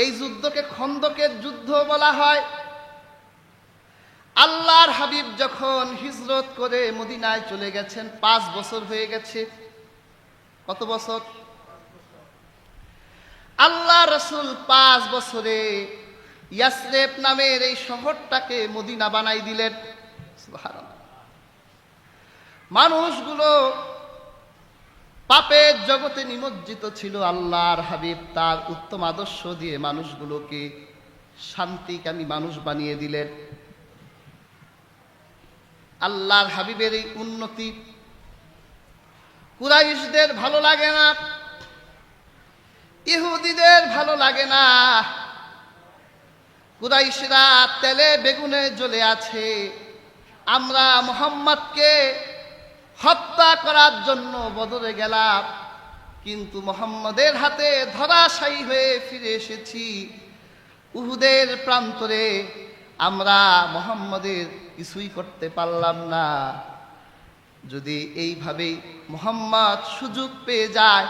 এই যুদ্ধকে খন্দকের যুদ্ধ বলা হয়। আল্লাহর হাবিব যখন হিজরত করে মদিনায় চলে গেছেন 5 বছর হয়ে গেছে। কত বছর? আল্লাহ রাসূল 5 বছরে ইয়াসরিব নামের এই শহরটাকে মদিনা বানাই দিলেন। সুবহানাল্লাহ। মানুষগুলো পাপের জগতে নিমজ্জিত ছিল। আল্লাহর হাবিব তার উত্তম আদর্শ দিয়ে মানুষগুলোকে শান্তিকামী মানুষ বানিয়ে দিলেন। আল্লাহর হাবিবের এই উন্নতি কুরাইশদের ভালো লাগে না, ইহুদিদের ভালো লাগে না। কুরাইশরা তেলে বেগুনে জ্বলে আছে। আমরা মুহাম্মদকে হত্যা করার জন্য বদরে গেলাম, কিন্তু মুহাম্মদের হাতে ধরাশায়ী হয়ে ফিরে এসেছি। উহুদের প্রান্তরে আমরা মুহাম্মদের কিছুই করতে পারলাম না। যদি এইভাবেই মুহাম্মদ সুযোগ পেয়ে যায়,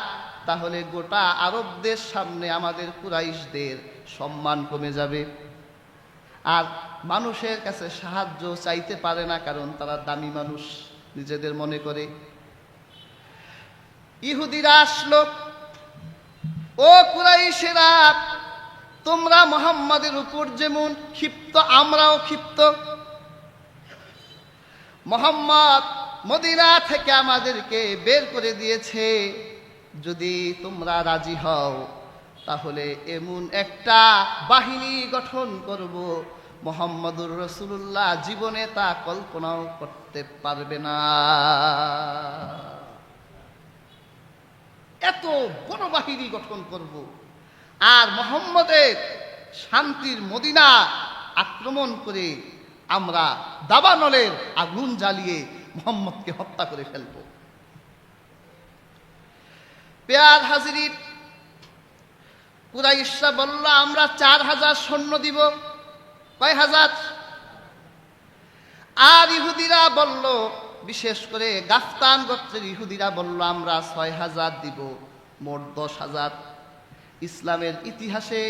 তাহলে গোটা আরবদের সামনে আমাদের কুরাইশদের সম্মান কমে যাবে। আর মানুষের কাছে সাহায্য চাইতে পারে না, কারণ তারা দামি মানুষ নিজেদের মনে করে। ইহুদিরা আসলো, ও কুরাইশেরা, তোমরা মুহাম্মদের উপর যেমন ক্ষিপ্ত, আমরাও ক্ষিপ্ত। মুহাম্মদ মদিনা থেকে আমাদেরকে বের করে দিয়েছে। যদি তোমরা রাজি হও, তাহলে এমন একটা বাহিনী গঠন করব, মুহাম্মদুর রাসূলুল্লাহ জীবনে তা কল্পনাও করতে পারবে না। এত বড় বাহিনী গঠন করব, আর মুহাম্মদের শান্তির মদিনা আক্রমণ করে আমরা দাবানলের আগুন জ্বালিয়ে মুহাম্মদকে হত্যা করে ফেলব। পেয়ার হাজিরিন, কুরাইশরা বলল আমরা 4000 সৈন্য দিব। কয় হাজার? আর ইহুদিরা বলল, বিশেষ করে গাফতান গোত্রের ইহুদিরা বলল আমরা 6000 দিব, মোট 10,000। ইসলামের ইতিহাসে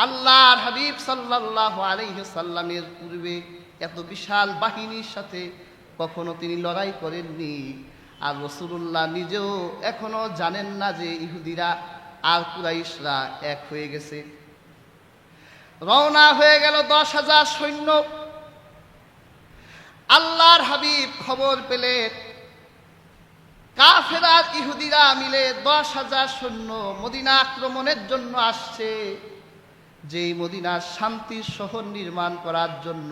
আল্লাহর হাবিব সাল্লাল্লাহু আলাইহি সাল্লামের পূর্বে এত বিশাল বাহিনীর সাথে কখনো তিনি লড়াই করেননি। আর রাসূলুল্লাহ নিজেও এখনো জানেন না যে ইহুদিরা আর কুরাইশরা এক হয়ে গেছে। রওনা হয়ে গেল 10,000 সৈন্য। আল্লাহর হাবিব খবর পেলেন কাফের আর ইহুদিরা মিলে 10,000 সৈন্য মদিনা আক্রমণের জন্য আসছে। যেই মদিনার শান্তির শহর নির্মাণ করার জন্য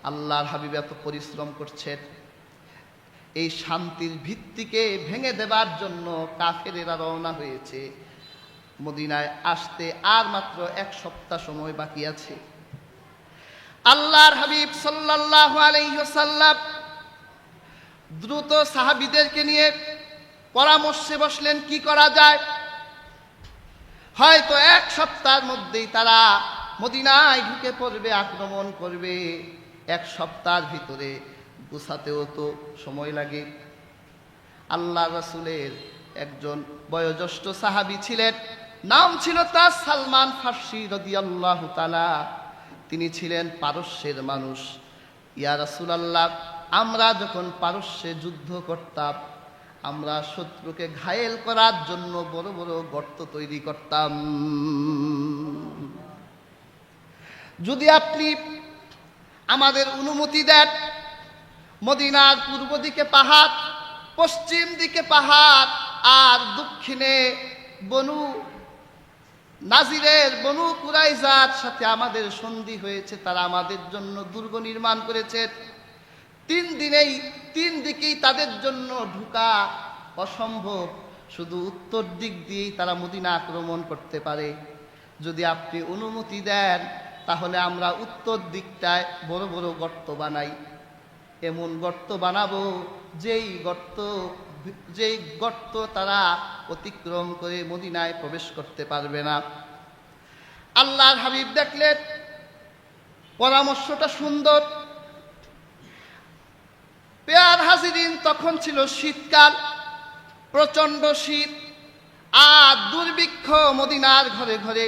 আল্লাহর হাবিব এত পরিশ্রম করছেন, এই শান্তির ভিত্তিকে ভেঙে দেবার জন্য কাফেরেরা রওনা হয়েছে। মদিনায় আসতে আর মাত্র 1 সপ্তাহ সময় বাকি আছে। আল্লাহর হাবিব সাল্লাল্লাহু আলাইহি ওয়াসাল্লাম দ্রুত সাহাবীদেরকে নিয়ে পরামর্শে বসলেন কি করা যায়। হয়তো 1 সপ্তাহের মধ্যেই তারা মদিনায় ঢুকে পড়বে, আক্রমণ করবে। 1 সপ্তাহের ভিতরে গুছাতেও তো সময় লাগে। আল্লাহ রাসূলের একজন বয়োজ্যেষ্ঠ সাহাবী ছিলেন, নাম ছিল তার সালমান ফারসি রাদিয়াল্লাহু তাআলা। তিনি ছিলেন পারস্যের মানুষ। ইয়া রাসূলুল্লাহ, আমরা যখন পারস্যে যুদ্ধ করতাম, আমরা শত্রুকে ঘায়েল করার জন্য বড় বড় গর্ত তৈরি করতাম। যদি আপনি আমাদের অনুমতি দেন, মদিনার পূর্ব দিকে পাহাড়, পশ্চিম দিকে পাহাড়, আর দক্ষিণে বনু নাজিরের বনু কুরাইজার সাথে আমাদের সন্ধি হয়েছে, তারা আমাদের জন্য দুর্গ নির্মাণ করেছে। 3 দিকেই তাদের জন্য ঢোকা অসম্ভব, শুধু উত্তর দিক দিয়েই তারা মদিনা আক্রমণ করতে পারে। যদি আপনি অনুমতি দেন, তাহলে আমরা উত্তর দিকটায় বড় বড় গর্ত বানাই। এমন গর্ত বানাবো যেই গর্ত তারা অতিক্রম করে মদিনায় প্রবেশ করতে পারবে না। আল্লাহর হাবিব দেখলেন পরামর্শটা সুন্দর। পেয়ার হাজিরিন, তখন ছিল শীতকাল, প্রচন্ড শীত, আর দুর্ভিক্ষ মদিনার ঘরে ঘরে।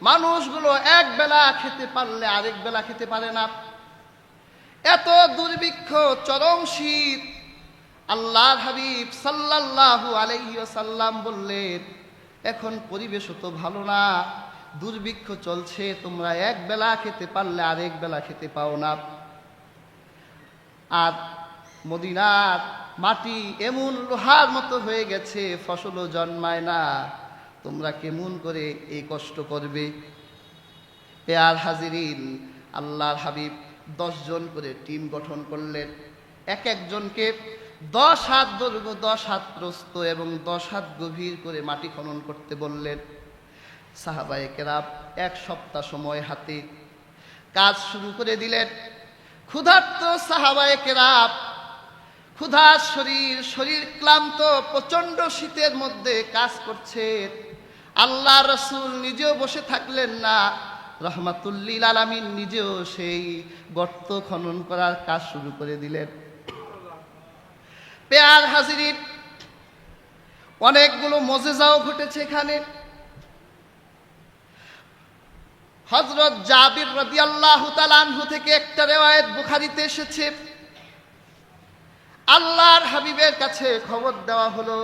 মানুষগুলো এক বেলা খেতে পারলে আরেক বেলা খেতে পারে না। এত দুর্ভিক্ষ, চরম শীত। আল্লাহর হাবিব সাল্লাল্লাহু আলাইহি ওয়াসাল্লাম বললেন, এখন পরিবেশ তো ভালো না, দুর্ভিক্ষ চলছে, তোমরা এক বেলা খেতে পারলে আরেক বেলা খেতে পাও না। আর মদিনার মাটি এমন লোহার মতো হয়ে গেছে, ফসলও জন্মায় না, তোমরা কেমন করে এই কষ্ট করবে? পেয়ার হাজিরিন, আল্লাহর হাবিব 10 জন করে টিম গঠন করলেন। এক একজনকে 10 হাত দৈর্ঘ্য, 10 হাত প্রস্থ এবং 10 হাত গভীর করে মাটি খনন করতে বললেন। সাহাবায়ে কেরাম 1 সপ্তাহ সময় হাতে কাজ শুরু করে দিলেন। ক্ষুধার্ত সাহাবায়ে কেরাম, ক্ষুধার শরীর ক্লান্ত, প্রচন্ড শীতের মধ্যে কাজ করছে। আল্লাহ রাসূল নিজেও বসে থাকলেন না, রহমাতুল্লিল আলামিন নিজেও সেই গর্ত খনন করার কাজ শুরু করে দিলেন। পেয়ার হাজিরিন, অনেকগুলো মুজিজাও ঘটেছে এখানে। হযরত জাবির রাদিয়াল্লাহু তাআলা আনহু থেকে একটা রিওয়ায়াত বুখারীতে এসেছে। আল্লাহর হাবিবের কাছে খবর দেওয়া হলো,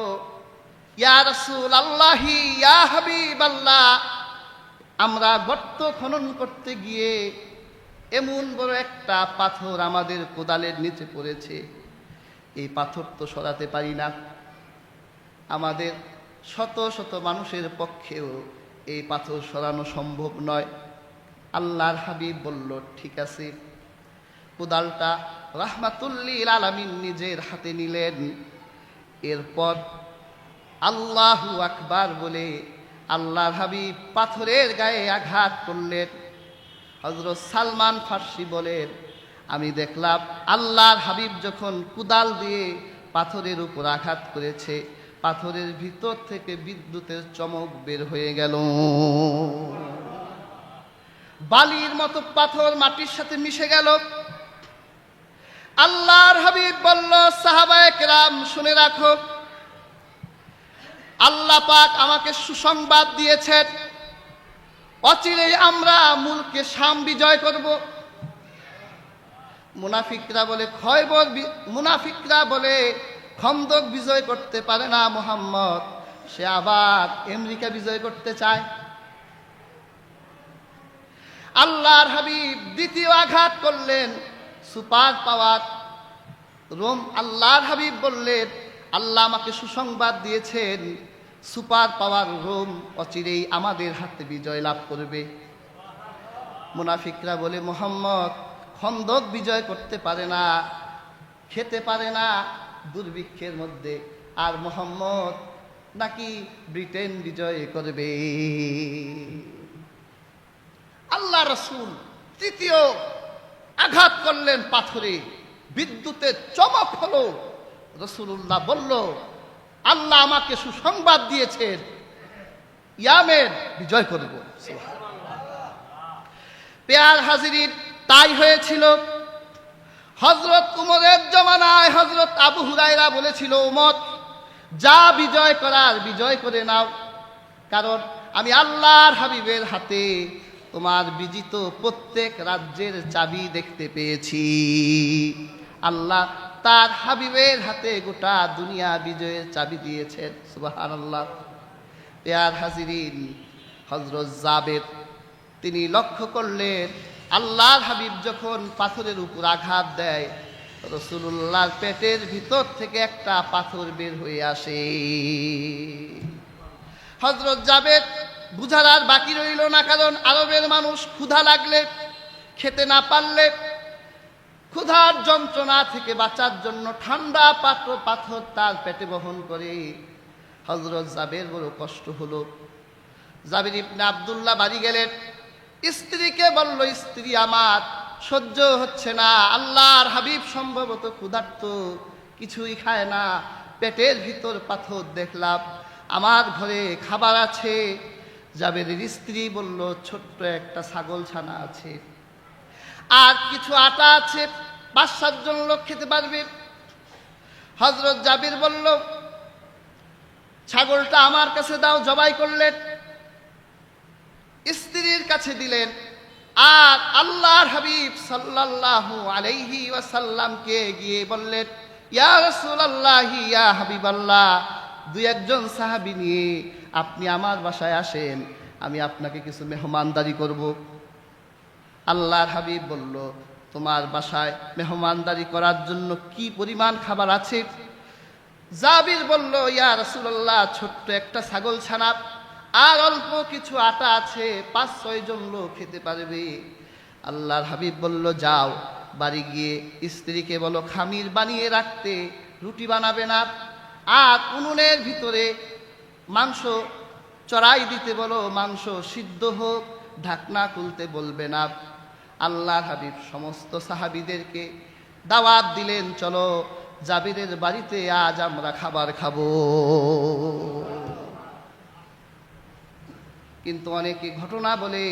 ইয়া রাসূলুল্লাহি, ইয়া হাবিবাল্লাহ, আমরা গর্ত খনন করতে গিয়ে এমন বড় একটা পাথর আমাদের কোদালের নিচে পড়েছে, এই পাথর তো সরাতে পারি না, আমাদের শত শত মানুষের পক্ষেও এই পাথর সরানো সম্ভব নয়। আল্লাহর হাবিব বলল, ঠিক আছে। কোদালটা রাহমাতুল্লিল আলামিন নিজের হাতে নিলেন। এরপর আল্লাহু আকবার বলে আল্লাহর হাবিব পাথরের গায়ে আঘাত করলেন। হযরত সালমান ফার্সি বলেন, আমি দেখলাম আল্লাহর হাবিব যখন কুদাল দিয়ে পাথরের উপর আঘাত করেছে, পাথরের ভিতর থেকে বিদ্যুতের চমক বের হয়ে গেল। বালির মতো পাথর মাটির সাথে মিশে গেল। আল্লাহর হাবিব বলল, সাহাবায়ে কেরাম শুনে রাখো, আল্লাহ পাক আমাকে সুসংবাদ দিয়েছেন, অচিরেই আমরা মুলকে শাম বিজয় করব। মুনাফিকরা বলে খন্দক বিজয় করতে পারে না মুহাম্মদ, সে আবার আমেরিকা বিজয় করতে চায়। আল্লাহর হাবিব দ্বিতীয় আঘাত করলেন, সুপার পাওয়ার রোম। আল্লাহর হাবিব বললেন, আল্লাহ আমাকে সুসংবাদ দিয়েছেন, সুপার পাওয়ার রোম অচিরেই আমাদের হাতে বিজয় লাভ করবে। মুনাফিকরা বলে, মুহাম্মদ খন্দক বিজয় করতে পারে না, খেতে পারে না দুর্ভিক্ষের মধ্যে, আর মুহাম্মদ নাকি ব্রিটেন বিজয় করবে। আল্লাহ রাসূল তৃতীয় আঘাত করলেন পাথরে, বিদ্যুতের চমক হলো। রাসূলুল্লাহ বলল, আল্লাহ আমাকে সুসংবাদ দিয়েছেন, ইয়ামেন বিজয় করব। পেয়ার হাজিরিন, তাই হয়েছিল। হযরত উমরের জমানায় হযরত আবু হুরায়রা বলেছিল, উমর যা বিজয় করার বিজয় করে নাও, কারণ আমি আল্লাহর হাবিবের হাতে তোমার বিজিত প্রত্যেক রাজ্যের চাবি দেখতে পেয়েছি। আল্লাহ তার হাবিবের হাতে গোটা দুনিয়া বিজয়ের চাবি দিয়েছেন। সুবহানাল্লাহ। পেয়ার হাজিরিন, হযরত জাবের তিনি লক্ষ্য করলেন, আল্লাহর হাবিব যখন পাথরের উপর আঘাত দেয়, রাসূলুল্লাহর পেটের ভিতর থেকে একটা পাথর বের হয়ে আসে। হযরত জাবের বুঝার আর বাকি রইল না, কারণ আরবের মানুষ ক্ষুধা লাগলে, খেতে না পারলে, ক্ষুধার যন্ত্রণা থেকে বাঁচার জন্য ঠান্ডা পাথর তার পেটে বহন করে। হযরত জাবের বড় কষ্ট হলো। জাবির ইবনে আব্দুল্লাহ বাড়ি গেলেন, স্ত্রীকে বলল, স্ত্রী আমার সহ্য হচ্ছে না, আল্লাহর হাবিব সম্ভবত ক্ষুধার্ত, কিছুই খায় না, পেটের ভিতর পাথর দেখলাম, আমার ঘরে খাবার আছে। জাবেরের স্ত্রী বলল, ছোট্ট একটা ছাগল ছানা আছে, আর কিছু আটা আছে, 5-7 জন লোক খেতে পারবে। হযরত জাবির বলল, ছাগলটা আমার কাছে দাও, জবাই করলেন। স্ত্রী কাছে দিলেন। আর আল্লাহর হাবিব সাল্লাল্লাহু আলাইহি ওয়াসাল্লামকে গিয়ে বললেন, ইয়া রাসূলুল্লাহ, ইয়া হাবিবাল্লাহ, দুই একজন সাহাবী নিয়ে আপনি আমার বাসায় আসেন, আমি আপনাকে কিছু মেহমানদারি করব। আল্লাহর হাবিব বলল, তোমার বাসায় মেহমানদারি করার জন্য কি পরিমাণ খাবার আছে? জাবির বলল, ইয়া রাসূলুল্লাহ, ছোট্ট একটা ছাগল ছানা আর অল্প কিছু আটা আছে, 5-6 জন লোক খেতে পারবে। আল্লাহর হাবিব বলল, যাও বাড়ি গিয়ে স্ত্রীকে বলো খামির বানিয়ে রাখতে, রুটি বানাবে না, আর উনুনের ভিতরে মাংস চড়াই দিতে বলো, মাংস সিদ্ধ হোক, ঢাকনা খুলতে বলবে না। আল্লাহর হাবিব সমস্ত সাহাবীদেরকে দাওয়াত দিলেন, চলো জাবিরের বাড়িতে আজ আমরা খাবার খাবো। কিন্তু অনেকে ঘটনা বলে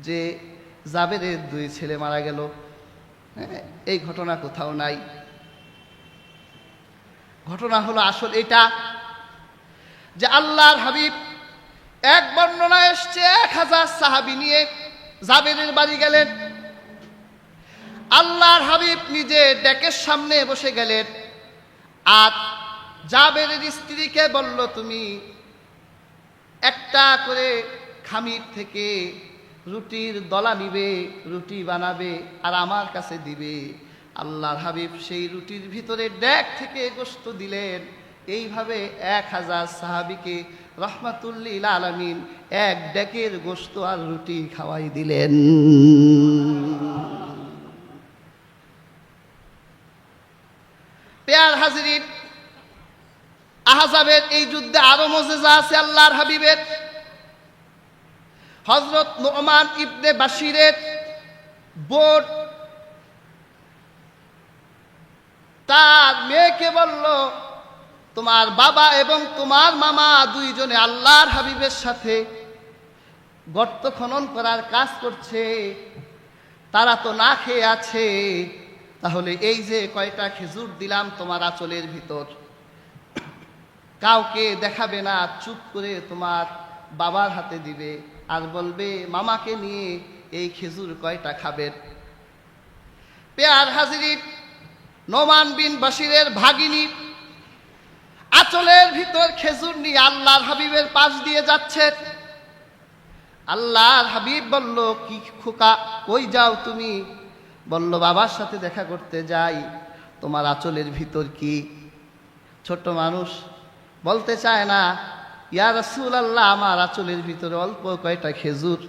যে জাবেরের 2 ছেলে মারা গেল। এই ঘটনা কোথাও নাই। ঘটনা হলো আসল এটা যে আল্লাহর হাবিব, এক বর্ণনা এসছে 1000 সাহাবী নিয়ে জাবেরের বাড়ি গেলেন। আল্লাহর হাবিব নিজে ডেকের সামনে বসে গেলেন আর জাবেরের স্ত্রীকে বলল, তুমি একটা করে খামির থেকে রুটির দলা নিবে, রুটি বানাবে আর আমার কাছে দিবে। আল্লাহর হাবিব সেই রুটির ভিতরে ডেক থেকে গোশত দিলেন। এইভাবে 1000 সাহাবীকে রহমাতুল্লিল আলামিন এক ডেকের গোশত আর রুটি খাওয়াই দিলেন। পেয়ার হাজিরিন, আহজাবের এই যুদ্ধে আরো মুজিজা আছে আল্লাহর হাবিবের। হযরত নু'মান ইবনে বাশিরের বোন তার মেয়েকে বলল, তোমার বাবা এবং তোমার মামা দুইজনে আল্লাহর হাবিবের সাথে গর্ত খনন করার কাজ করছে, তারা তো না খেয়ে আছে, তাহলে এই যে কয়টা খেজুর দিলাম তোমার আঁচলের ভিতর, কাউকে দেখাবে না, চুপ করে তোমার বাবার হাতে দিবে আর বলবে মামাকে নিয়ে এই খেজুর কয়টা খাবেন। পেয়ার হাজিরিন, নোমান বিন বাশিরের ভাগিনী আঁচলের ভিতর খেজুর নিয়ে আল্লাহর হাবিবের পাশ দিয়ে যাচ্ছে। আল্লাহর হাবিব বলল, কি খোকা, কই যাও তুমি? বলল, বাবার সাথে দেখা করতে যাই। তোমার আঁচলের ভিতর কি? ছোট মানুষ বলতে চায় না, ইয়া রাসূলুল্লাহ, আমার আঁচলের ভিতরে অল্প কয়টা খেজুর,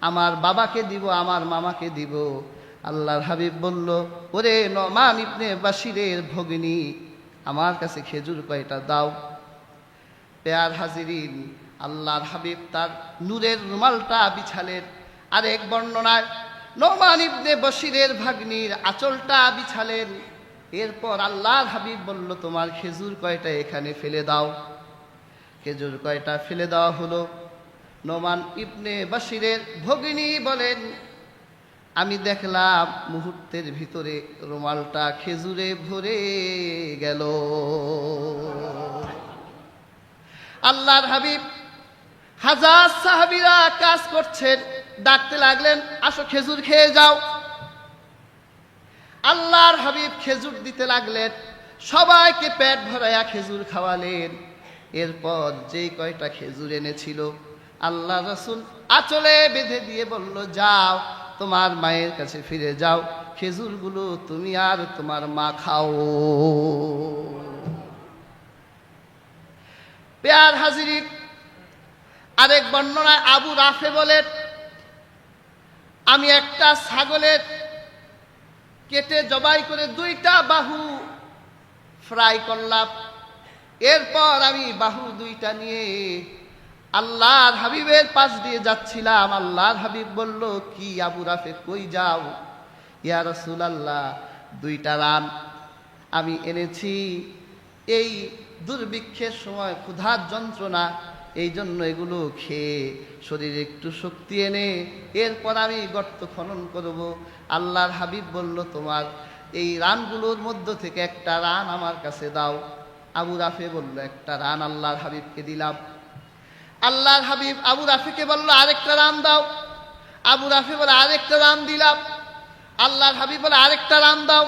আমার বাবাকে দিব, আমার মামাকে দিব। আল্লাহর হাবিব বলল, ওরে নোমান ইবনে বাশিরের ভগিনী, আমার কাছে খেজুর কয়টা দাও। পেয়ার হাজিরিন, আল্লাহর হাবিব তার নূরের রুমালটা বিছালেন। আরেক বর্ণনায় নোমান ইবনে বাশিরের ভাগ্নির আঁচলটা বিছালেন। এরপর আল্লাহর হাবিব বলল, তোমার খেজুর কয়টা এখানে ফেলে দাও। খেজুর কয়টা ফেলে দেওয়া হলো। নোমান ইবনে বাশিরের ভগিনী বলেন, আমি দেখলাম মুহূর্তের ভিতরে রুমালটা খেজুরে ভরে গেল। আল্লাহর হাবিব, 1000 সাহাবীরা কাজ করছেন, ডাকতে লাগলেন, আসো খেজুর খেয়ে যাও। আল্লাহর হাবিব খেজুর দিতে লাগলেন, সবাইকে পেট ভরাইয়া খেজুর খাওয়ালেন। এরপর যেই কয়টা খেজুর এনেছিল আল্লাহ রাসূল আঁচলে বেঁধে দিয়ে বলল, যাও তোমার মায়ের কাছে ফিরে যাও, খেজুরগুলো তুমি আর তোমার মা খাও। পেয়ার হাজিরিন, আরেক বর্ণনায় আবু রাফে বলেন, আমি একটা ছাগলের কেটে জবাই করে 2টা বাহু ফ্রাই করলাম। এরপর আমি বাহু 2টা নিয়ে আল্লাহর হাবিবের পাশ দিয়ে যাচ্ছিলাম। আল্লাহর হাবিব বলল, কি আবু রাফে, কই যাও? ইয়া রাসূলুল্লাহ, 2টা রান আমি এনেছি, এই দুর্ভিক্ষের সময় ক্ষুধার যন্ত্রণা, এই জন্য এগুলো খেয়ে শরীরে একটু শক্তি এনে এরপর আমি গর্ত খনন করব। আল্লাহর হাবিব বলল, তোমার এই রানগুলোর মধ্য থেকে একটা রান আমার কাছে দাও। আবু রাফে বলল, একটা রান আল্লাহর হাবিবকে দিলাম। আল্লাহর হাবিব আবু রাফিকে বলল, আরেকটা রান দাও। আবু রাফি বলে আরেকটা রান দিলাম। আল্লাহর হাবিব বলে আরেকটা রান দাও।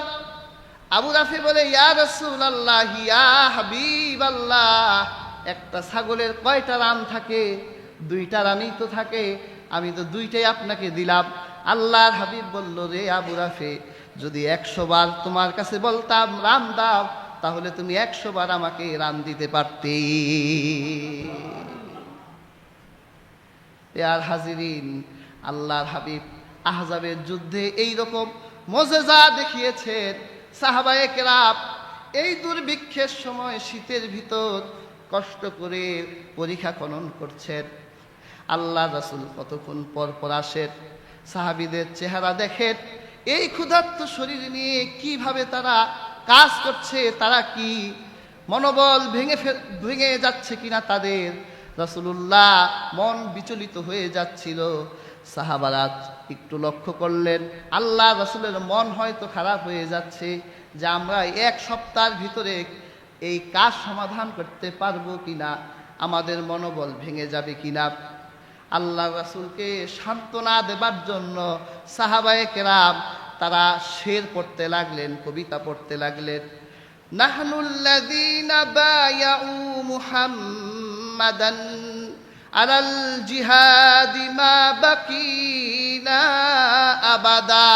আবু রাফি বলে ইয়া রাসূলুল্লাহ ইয়া হাবিবাল্লাহ, একটা ছাগলের কয়টা রান থাকে? 2টা রানই তো থাকে, আমি তো 2টাই আপনাকে দিলাম। আল্লাহর হাবিব বলল, রে আবু রাফি, যদি 100 বার তোমার কাছে বলতাম রান দাও, তাহলে তুমি 100 বার আমাকে রান দিতে পারতে। আর হাজিরিন, আল্লাহর হাবিব আহজাবের যুদ্ধে এই রকম মোজেজা দেখিয়েছেন। সাহাবায়ে কেরাম এই দুর্ভিক্ষের সময় শীতের ভিতর কষ্ট করে পরীক্ষা খনন করছেন। আল্লাহ রাসূল কতক্ষণ পর পর আসেন, সাহাবীদের চেহারা দেখেন, এই ক্ষুধার্ত শরীর নিয়ে কিভাবে তারা কাজ করছে, তারা কি মনোবল ভেঙে যাচ্ছে কিনা তাদের। রাসূলুল্লাহ মন বিচলিত হয়ে যাচ্ছিল। সাহাবারা একটু লক্ষ্য করলেন, আল্লাহ রাসূলের মন হয়তো খারাপ হয়ে যাচ্ছে, যে আমরা 1 সপ্তাহের ভিতরে এই কাজ সমাধান করতে পারবো কিনা, আমাদের মনোবল ভেঙে যাবে কিনা। আল্লাহ রাসূলকে সান্ত্বনা দেবার জন্য সাহাবায়ে কেরাম তারা শের পড়তে লাগলেন, কবিতা পড়তে লাগলেন। নাহনুল্লাযীনা বায়াউ মুহাম্মাদান আলাল জিহাদি মা বাকিনা আবাদা।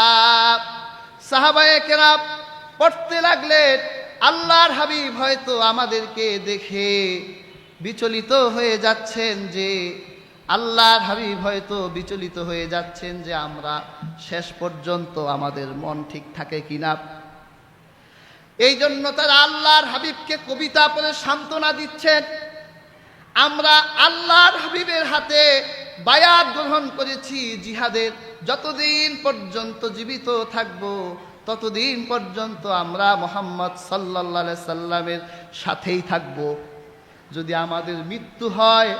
সাহাবায়ে কেরাম পড়তে লাগলেন, আল্লাহর হাবিব হয়তো আমাদেরকে দেখে বিচলিত হয়ে যাচ্ছেন, যে আল্লাহর হাবিব হয়তো বিচলিত হয়ে যাচ্ছেন যে আমরা শেষ পর্যন্ত আমাদের মন ঠিক থাকে কিনা। এই জন্য তারা আল্লাহর হাবিবকে কবিতা পড়ে সান্ত্বনা দিচ্ছেন। আমরা আল্লাহর হাবিবের হাতে বায়াত গ্রহণ করেছি জিহাদের, যতদিন পর্যন্ত জীবিত থাকব ততদিন পর্যন্ত আমরা মুহাম্মদ সাল্লাল্লাহু আলাইহি সাল্লামের সাথেই থাকব। যদি আমাদের মৃত্যু হয়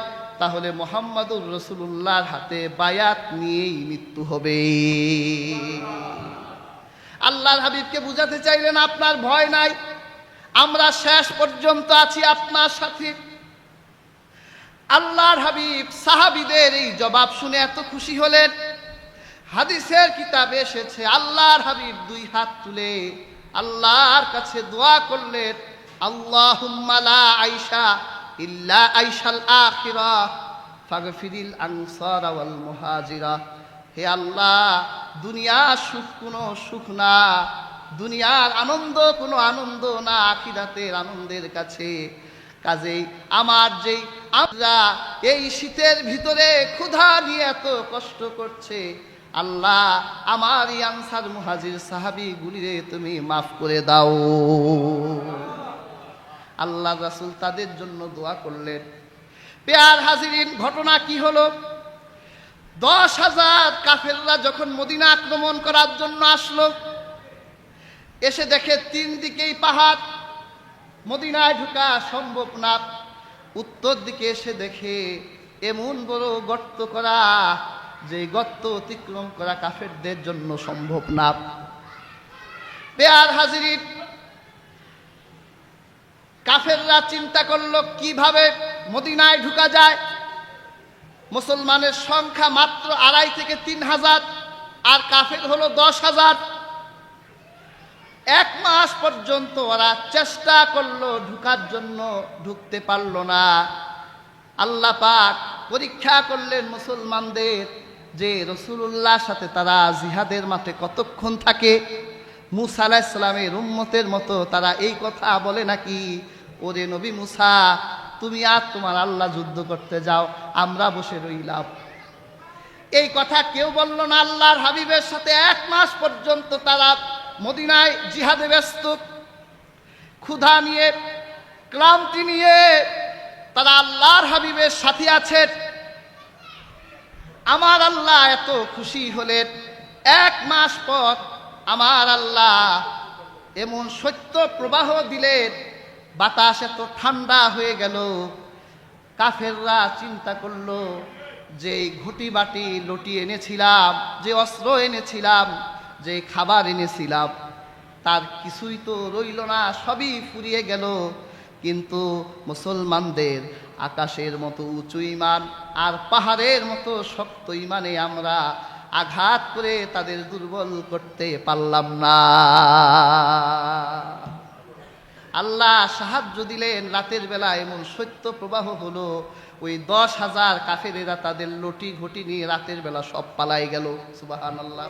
তাহলে মুহাম্মদুর রাসূলুল্লাহর হাতে বায়াত নিয়েই মৃত্যু হবে। আল্লাহর হাবিবকে বুঝাতে চাইলেন, আপনার ভয় নাই, আমরা শেষ পর্যন্ত আছি আপনার সাথে। আল্লাহর হাবিব সাহাবীদের এই জবাব শুনে এত খুশি হলেন, হাদিসের কিতাবে এসেছে আল্লাহর হাবিব 2 হাত তুলে আল্লাহর কাছে দোয়া করলেন, আল্লাহুম্মা লা আইশা ইল্লা আইশাল আখিরাহ ফাগফিরিল আনসার ওয়াল মুহাজিরা। হে আল্লাহ, দুনিয়ার সুখ কোনো সুখ না, দুনিয়ার আনন্দ কোনো আনন্দ না আখিরাতের আনন্দের কাছে। কাজেই আমার যেই আমরা এই শীতের ভিতরে ক্ষুধা নিয়ে এত কষ্ট করছে, আল্লাহ আমার এই আনসার মুহাজির সাহাবী গুলিরে তুমি মাফ করে দাও। আল্লাহ রাসূল তাদের জন্য দোয়া করলেন। পেয়ার হাজিরিন, ঘটনা কি হলো? 10,000 কাফেররা যখন মদিনা আক্রমণ করার জন্য আসলো, এসে দেখে 3 দিকেই পাহাড়, মদিনায় ঢোকা সম্ভব না। উত্তর দিকে এসে দেখে এমন বড় গর্ত করা, যে গর্ত অতিক্রম করা কাফেরদের জন্য সম্ভব না। পেয়ার হাজিরিন, কাফেররা চিন্তা করলো কিভাবে মদিনায় ঢোকা যায়। মুসলমানের সংখ্যা মাত্র 2.5 থেকে 3,000, আর কাফের হলো 10,000। 1 মাস পর্যন্ত ওরা চেষ্টা করলো ঢোকার জন্য, ঢুকতে পারলো না। আল্লাহ পাক পরীক্ষা করলেন মুসলমানদের, যে রাসূলুল্লাহর সাথে তারা জিহাদের মাঠে কতক্ষণ থাকে। মূসা আলাইহিস সালামের উম্মতের মতো তারা এই কথা বলে নাকি, ওরে নবী মূসা, তুমি আর তোমার আল্লাহ যুদ্ধ করতে যাও, আমরা বসে রইলাম। এই কথা কেউ বলল না। আল্লাহর হাবিবের সাথে 1 মাস পর্যন্ত তারা মদিনায় জিহাদে ব্যস্ত। ক্ষুধা নিয়ে, ক্লান্তি নিয়ে তারা আল্লাহর হাবিবের সাথে আছেন। আমার আল্লাহ এত খুশি হলেন, 1 মাস পর আমার আল্লাহ এমন শৈত্য প্রবাহ দিলেন, বাতাস এত ঠান্ডা হয়ে গেল। কাফেররা চিন্তা করলো, যে ঘটি বাটি লটি এনেছিলাম, যে অস্ত্র এনেছিলাম, যে খাবার এনেছিলাম, তার কিছুই তো রইল না, সবই ফুরিয়ে গেল। কিন্তু মুসলমানদের আকাশের মতো উঁচু ঈমান আর পাহাড়ের মতো শক্ত ঈমানে আমরা আঘাত করে তাদের দুর্বল করতে পারলাম না। আল্লাহ সাহায্য দিলেন, রাতের বেলা এমন শৈত্য প্রবাহ হলো, ওই 10,000 কাফেরেরা তাদের লটি ঘটি নিয়ে রাতের বেলা সব পালাই গেল। সুবহানাল্লাহ।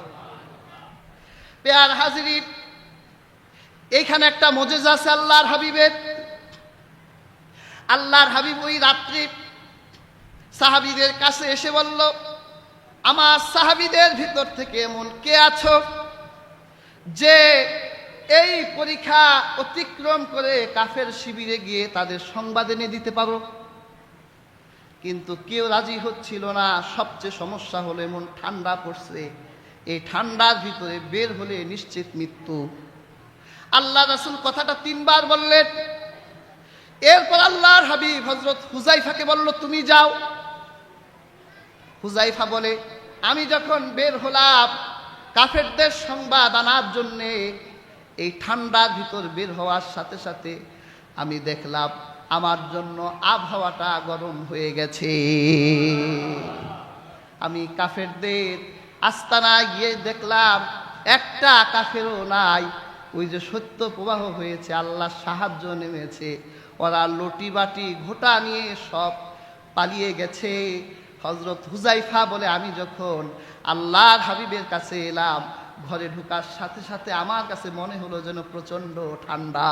পেয়ার হাজিরিন, এইখানে একটা মুজিজা আছে আল্লাহর হাবিবের। আল্লাহর হাবিব ওই রাত্রি সাহাবীদের কাছে এসে বলল, আমার সাহাবীদের ভিতর থেকে এমন কে আছো যে এই পরীক্ষা অতিক্রম করে কাফের শিবিরে গিয়ে তাদের সংবাদ এনে দিতে পারো? কিন্তু কেউ রাজি হচ্ছিল না। সবচেয়ে সমস্যা হলো এমন ঠান্ডা পড়ছে, এই ঠান্ডার ভিতরে বের হলে নিশ্চিত মৃত্যু। আল্লাহ রাসূল কথাটা 3 বার বললেন। এরপর আল্লাহর হাবিব হযরত হুযায়ফাকে বলল, তুমি যাও। হুযায়ফা বলে, আমি যখন বের হলাম কাফেরদের সংবাদ আনার জন্যে, এই ঠান্ডার ভিতর বের হওয়ার সাথে সাথে আমি দেখলাম আমার জন্য আবহাওয়াটা গরম হয়ে গেছে। আমি কাফেরদের আস্তানায় গিয়ে দেখলাম একটা কাফেরও নাই। ওই যে সত্য প্রবাহ হয়েছে, আল্লাহর সাহায্য নেমেছে, ওরা লটি বাটি ঘোটা নিয়ে সব পালিয়ে গেছে। হযরত হুযায়ফা বলে, আমি যখন আল্লাহর হাবিবের কাছে এলাম, ঘরে ঢোকার সাথে সাথে আমার কাছে মনে হলো যেন প্রচণ্ড ঠান্ডা।